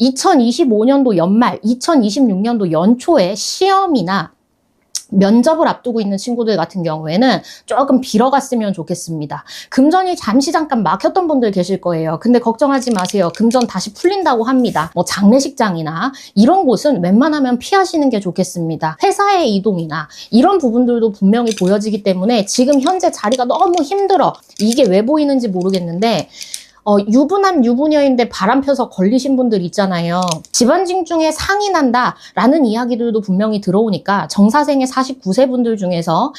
2025년도 연말, 2026년도 연초에 시험이나 면접을 앞두고 있는 친구들 같은 경우에는 조금 빌어갔으면 좋겠습니다. 금전이 잠시 잠깐 막혔던 분들 계실 거예요. 근데 걱정하지 마세요. 금전 다시 풀린다고 합니다. 뭐 장례식장이나 이런 곳은 웬만하면 피하시는 게 좋겠습니다. 회사의 이동이나 이런 부분들도 분명히 보여지기 때문에 지금 현재 자리가 너무 힘들어. 이게 왜 보이는지 모르겠는데 유부남 유부녀인데 바람 펴서 걸리신 분들 있잖아요. 집안직 중에 상이 난다 라는 이야기들도 분명히 들어오니까 정사생의 49세 분들 중에서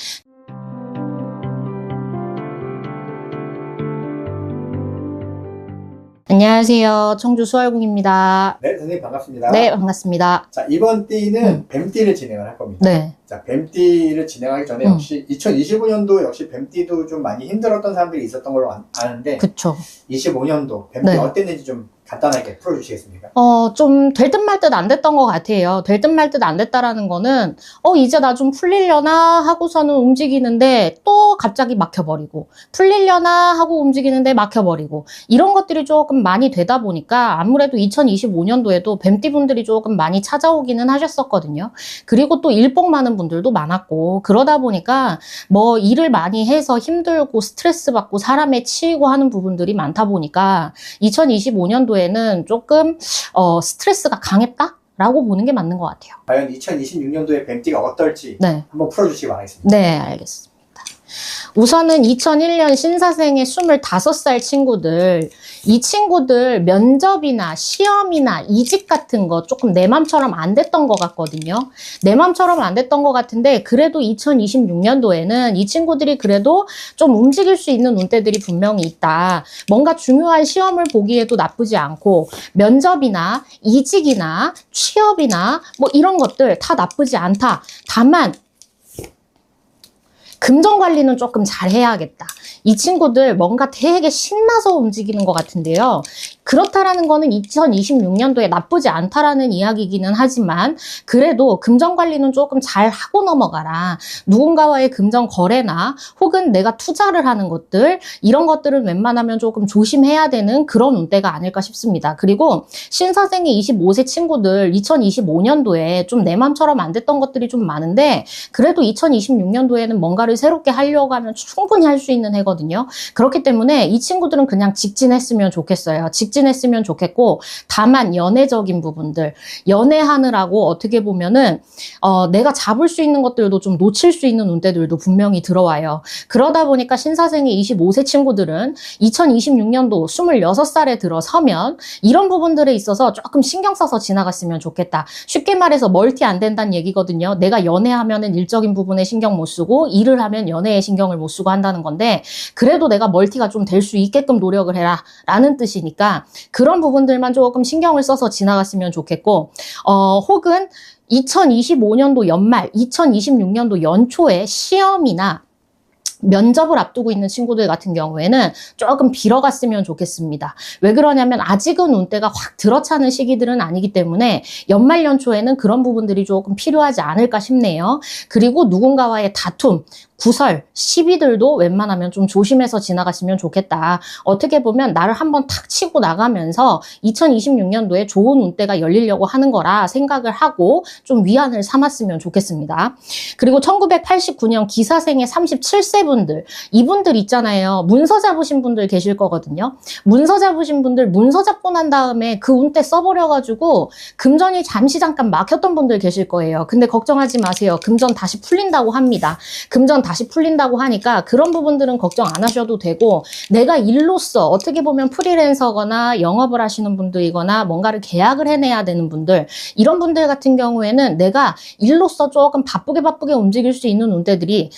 안녕하세요. 청주 수월궁입니다. 네, 선생님 반갑습니다. 네, 반갑습니다. 자, 이번 띠는 뱀띠를 진행을 할 겁니다. 네. 자, 뱀띠를 진행하기 전에 역시 2025년도 역시 뱀띠도 좀 많이 힘들었던 사람들이 있었던 걸로 아는데 그쵸. 25년도 뱀띠 네. 어땠는지 좀 간단하게 풀어주시겠습니까? 좀 될 듯 말 듯 안 됐던 것 같아요. 될 듯 말 듯 안 됐다라는 거는 이제 나 좀 풀리려나 하고서는 움직이는데 또 갑자기 막혀버리고 풀리려나 하고 움직이는데 막혀버리고 이런 것들이 조금 많이 되다 보니까 아무래도 2025년도에도 뱀띠분들이 조금 많이 찾아오기는 하셨었거든요. 그리고 또 일복 많은 분들도 많았고 그러다 보니까 뭐 일을 많이 해서 힘들고 스트레스 받고 사람에 치이고 하는 부분들이 많다 보니까 2025년도에는 조금 스트레스가 강했다? 라고 보는 게 맞는 것 같아요. 과연 2026년도에 뱀띠가 어떨지 네. 한번 풀어주시기 바라겠습니다. 네, 알겠습니다. 우선은 2001년 신사생의 25살 친구들, 이 친구들 면접이나 시험이나 이직 같은 거 조금 내 맘처럼 안 됐던 것 같거든요. 내 맘처럼 안 됐던 것 같은데 그래도 2026년도에는 이 친구들이 그래도 좀 움직일 수 있는 운대들이 분명히 있다. 뭔가 중요한 시험을 보기에도 나쁘지 않고 면접이나 이직이나 취업이나 뭐 이런 것들 다 나쁘지 않다. 다만 금전 관리는 조금 잘 해야겠다. 이 친구들 뭔가 되게 신나서 움직이는 것 같은데요. 그렇다라는 거는 2026년도에 나쁘지 않다라는 이야기이기는 하지만 그래도 금전 관리는 조금 잘 하고 넘어가라. 누군가와의 금전 거래나 혹은 내가 투자를 하는 것들 이런 것들은 웬만하면 조금 조심해야 되는 그런 운대가 아닐까 싶습니다. 그리고 신사생의 25세 친구들 2025년도에 좀 내 맘처럼 안 됐던 것들이 좀 많은데 그래도 2026년도에는 뭔가를 새롭게 하려고 하면 충분히 할 수 있는 해거든요. 그렇기 때문에 이 친구들은 그냥 직진했으면 좋겠어요. 직진했으면 좋겠고 다만 연애적인 부분들 연애하느라고 어떻게 보면은 내가 잡을 수 있는 것들도 좀 놓칠 수 있는 운대들도 분명히 들어와요. 그러다 보니까 신사생의 25세 친구들은 2026년도 26살에 들어서면 이런 부분들에 있어서 조금 신경 써서 지나갔으면 좋겠다. 쉽게 말해서 멀티 안 된다는 얘기거든요. 내가 연애하면은 일적인 부분에 신경 못 쓰고 일을 하면 연애에 신경을 못 쓰고 한다는 건데 그래도 내가 멀티가 좀 될 수 있게끔 노력을 해라 라는 뜻이니까 그런 부분들만 조금 신경을 써서 지나갔으면 좋겠고 혹은 2025년도 연말, 2026년도 연초에 시험이나 면접을 앞두고 있는 친구들 같은 경우에는 조금 빌어갔으면 좋겠습니다. 왜 그러냐면 아직은 운대가 확 들어차는 시기들은 아니기 때문에 연말 연초에는 그런 부분들이 조금 필요하지 않을까 싶네요. 그리고 누군가와의 다툼, 구설, 시비들도 웬만하면 좀 조심해서 지나갔으면 좋겠다. 어떻게 보면 나를 한번 탁 치고 나가면서 2026년도에 좋은 운대가 열리려고 하는 거라 생각을 하고 좀 위안을 삼았으면 좋겠습니다. 그리고 1989년 기사생의 37세 분들, 이분들 있잖아요. 문서 잡으신 분들 계실 거거든요. 문서 잡으신 분들 문서 잡고 난 다음에 그 운대 써버려가지고 금전이 잠시 잠깐 막혔던 분들 계실 거예요. 근데 걱정하지 마세요. 금전 다시 풀린다고 합니다. 금전 다시 풀린다고 하니까 그런 부분들은 걱정 안 하셔도 되고 내가 일로서 어떻게 보면 프리랜서거나 영업을 하시는 분들이거나 뭔가를 계약을 해내야 되는 분들 이런 분들 같은 경우에는 내가 일로서 조금 바쁘게 움직일 수 있는 운대들이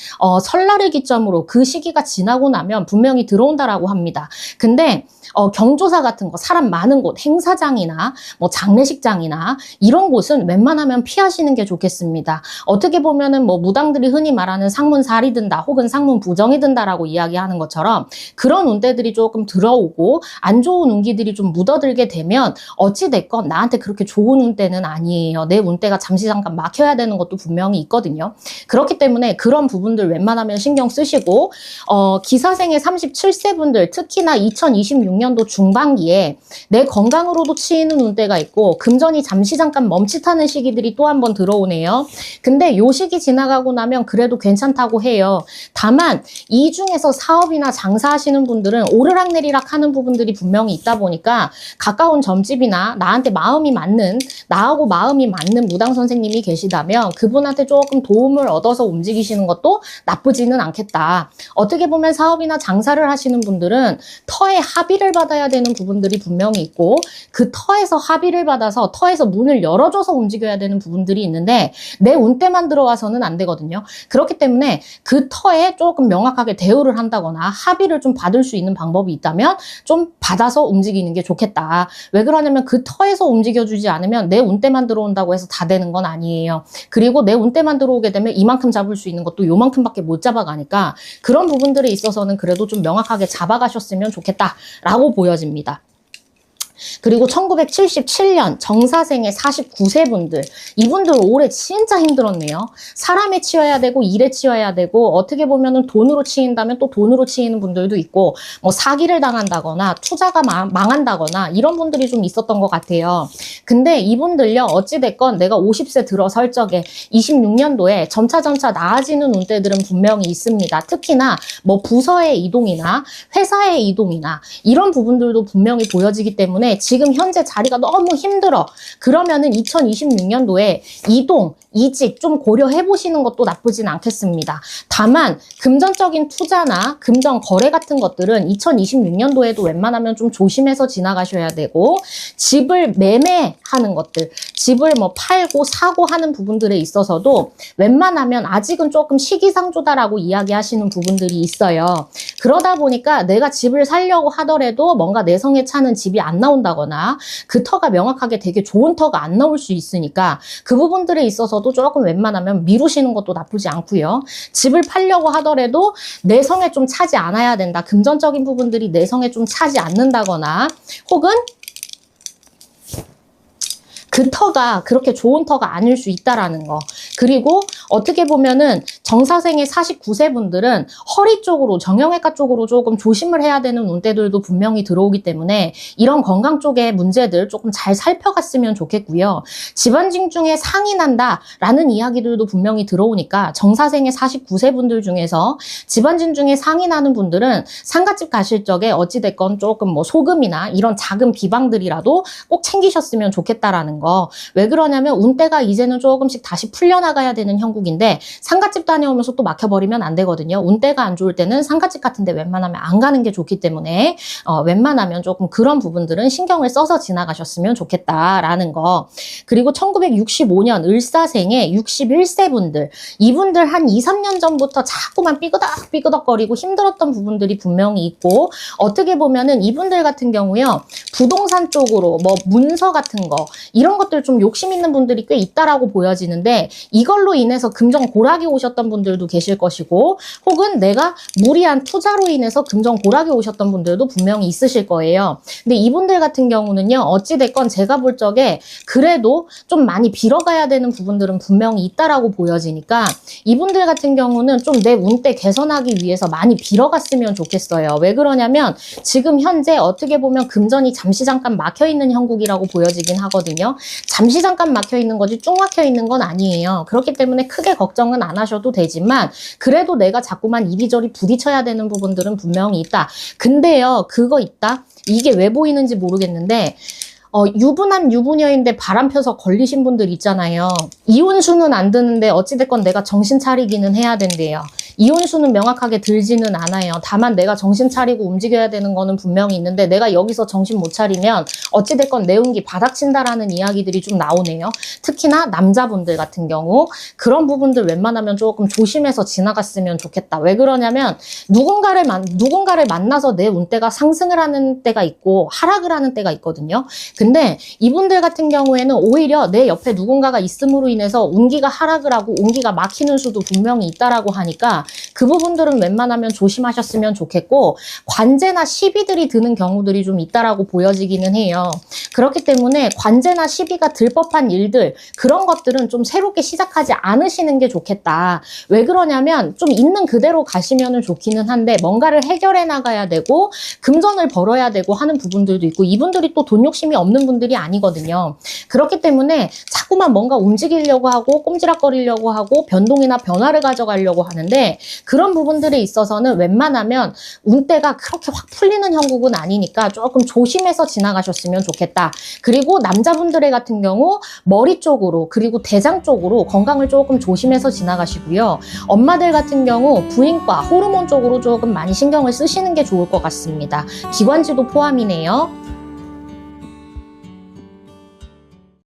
설날을 기점으로 그 시기가 지나고 나면 분명히 들어온다라고 합니다. 근데 경조사 같은 거 사람 많은 곳 행사장이나 뭐 장례식장이나 이런 곳은 웬만하면 피하시는 게 좋겠습니다. 어떻게 보면은 뭐 무당들이 흔히 말하는 상문사례 반발이 든다 혹은 상문 부정이 든다라고 이야기하는 것처럼 그런 운대들이 조금 들어오고 안 좋은 운기들이 좀 묻어들게 되면 어찌됐건 나한테 그렇게 좋은 운대는 아니에요. 내 운대가 잠시 잠깐 막혀야 되는 것도 분명히 있거든요. 그렇기 때문에 그런 부분들 웬만하면 신경 쓰시고 기사생의 37세 분들 특히나 2026년도 중반기에 내 건강으로도 치이는 운대가 있고 금전이 잠시 잠깐 멈칫하는 시기들이 또 한 번 들어오네요. 근데 요 시기 지나가고 나면 그래도 괜찮다고 해요. 다만 이 중에서 사업이나 장사하시는 분들은 오르락내리락 하는 부분들이 분명히 있다 보니까 가까운 점집이나 나한테 마음이 맞는 나하고 마음이 맞는 무당 선생님이 계시다면 그분한테 조금 도움을 얻어서 움직이시는 것도 나쁘지는 않겠다. 어떻게 보면 사업이나 장사를 하시는 분들은 터에 합의를 받아야 되는 부분들이 분명히 있고 그 터에서 합의를 받아서 터에서 문을 열어줘서 움직여야 되는 부분들이 있는데 내 운때만 들어와서는 안 되거든요. 그렇기 때문에 그 터에 조금 명확하게 대우를 한다거나 합의를 좀 받을 수 있는 방법이 있다면 좀 받아서 움직이는 게 좋겠다. 왜 그러냐면 그 터에서 움직여주지 않으면 내 운때만 들어온다고 해서 다 되는 건 아니에요. 그리고 내 운때만 들어오게 되면 이만큼 잡을 수 있는 것도 요만큼밖에 못 잡아가니까 그런 부분들에 있어서는 그래도 좀 명확하게 잡아가셨으면 좋겠다라고 보여집니다. 그리고 1977년 정사생의 49세 분들, 이분들 올해 진짜 힘들었네요. 사람에 치여야 되고 일에 치여야 되고 어떻게 보면은 돈으로 치인다면 또 돈으로 치이는 분들도 있고 뭐 사기를 당한다거나 투자가 망한다거나 이런 분들이 좀 있었던 것 같아요. 근데 이분들요 어찌됐건 내가 50세 들어설 적에 26년도에 점차 나아지는 운대들은 분명히 있습니다. 특히나 뭐 부서의 이동이나 회사의 이동이나 이런 부분들도 분명히 보여지기 때문에 지금 현재 자리가 너무 힘들어. 그러면은 2026년도에 이동, 이직 좀 고려해 보시는 것도 나쁘진 않겠습니다. 다만 금전적인 투자나 금전 거래 같은 것들은 2026년도에도 웬만하면 좀 조심해서 지나가셔야 되고 집을 매매하는 것들, 집을 뭐 팔고 사고 하는 부분들에 있어서도 웬만하면 아직은 조금 시기상조다라고 이야기하시는 부분들이 있어요. 그러다 보니까 내가 집을 살려고 하더라도 뭔가 내성에 차는 집이 안 나온다거나 그 터가 명확하게 되게 좋은 터가 안 나올 수 있으니까 그 부분들에 있어서도 조금 웬만하면 미루시는 것도 나쁘지 않고요. 집을 팔려고 하더라도 내성에 좀 차지 않아야 된다. 금전적인 부분들이 내성에 좀 차지 않는다거나 혹은 그 터가 그렇게 좋은 터가 아닐 수 있다라는 거. 그리고 어떻게 보면은 정사생의 49세 분들은 허리 쪽으로 정형외과 쪽으로 조금 조심을 해야 되는 운대들도 분명히 들어오기 때문에 이런 건강 쪽의 문제들 조금 잘 살펴갔으면 좋겠고요. 집안증 중에 상이 난다라는 이야기들도 분명히 들어오니까 정사생의 49세 분들 중에서 집안증 중에 상이 나는 분들은 상가집 가실 적에 어찌됐건 조금 뭐 소금이나 이런 작은 비방들이라도 꼭 챙기셨으면 좋겠다라는 거. 왜 그러냐면 운대가 이제는 조금씩 다시 풀려나가야 되는 형국인데 상가집 다녀오면서 또 막혀버리면 안 되거든요. 운대가 안 좋을 때는 상가집 같은 데 웬만하면 안 가는 게 좋기 때문에 웬만하면 조금 그런 부분들은 신경을 써서 지나가셨으면 좋겠다라는 거. 그리고 1965년 을사생의 61세 분들, 이분들 한 2, 3년 전부터 자꾸만 삐그덕거리고 힘들었던 부분들이 분명히 있고 어떻게 보면은 이분들 같은 경우요 부동산 쪽으로 뭐 문서 같은 거 이런 것들 좀 욕심 있는 분들이 꽤 있다라고 보여지는데 이걸로 인해서 금전 고락이 오셨던 분들도 계실 것이고 혹은 내가 무리한 투자로 인해서 금전 고락이 오셨던 분들도 분명히 있으실 거예요. 근데 이분들 같은 경우는요 어찌됐건 제가 볼 적에 그래도 좀 많이 빌어가야 되는 부분들은 분명히 있다라고 보여지니까 이분들 같은 경우는 좀 내 운대 개선하기 위해서 많이 빌어갔으면 좋겠어요. 왜 그러냐면 지금 현재 어떻게 보면 금전이 잠시 잠깐 막혀있는 형국이라고 보여지긴 하거든요. 잠시 잠깐 막혀있는 거지 쭉 막혀있는 건 아니에요. 그렇기 때문에 크게 걱정은 안 하셔도 되지만 그래도 내가 자꾸만 이리저리 부딪혀야 되는 부분들은 분명히 있다. 근데요 그거 있다? 이게 왜 보이는지 모르겠는데 유부남 유부녀인데 바람 펴서 걸리신 분들 있잖아요. 이혼수는 안 드는데 어찌됐건 내가 정신 차리기는 해야 된대요. 이혼수는 명확하게 들지는 않아요. 다만 내가 정신 차리고 움직여야 되는 거는 분명히 있는데 내가 여기서 정신 못 차리면 어찌됐건 내 운기 바닥친다라는 이야기들이 좀 나오네요. 특히나 남자분들 같은 경우 그런 부분들 웬만하면 조금 조심해서 지나갔으면 좋겠다. 왜 그러냐면 누군가를 만나서 내 운대가 상승을 하는 때가 있고 하락을 하는 때가 있거든요. 근데 이분들 같은 경우에는 오히려 내 옆에 누군가가 있음으로 인해서 운기가 하락을 하고 운기가 막히는 수도 분명히 있다라고 하니까 있으니까 그 부분들은 웬만하면 조심하셨으면 좋겠고, 관제나 시비들이 드는 경우들이 좀 있다라고 보여지기는 해요. 그렇기 때문에 관제나 시비가 들 법한 일들, 그런 것들은 좀 새롭게 시작하지 않으시는 게 좋겠다. 왜 그러냐면 좀 있는 그대로 가시면 좋기는 한데 뭔가를 해결해 나가야 되고 금전을 벌어야 되고 하는 부분들도 있고, 이분들이 또 돈 욕심이 없는 분들이 아니거든요. 그렇기 때문에 자꾸만 뭔가 움직이려고 하고 꼼지락거리려고 하고 변동이나 변화를 가져가려고 하는데, 그런 부분들에 있어서는 웬만하면 운대가 그렇게 확 풀리는 형국은 아니니까 조금 조심해서 지나가셨으면 좋겠다. 그리고 남자분들의 같은 경우 머리 쪽으로 그리고 대장 쪽으로 건강을 조금 조심해서 지나가시고요. 엄마들 같은 경우 부인과 호르몬 쪽으로 조금 많이 신경을 쓰시는 게 좋을 것 같습니다. 기관지도 포함이네요.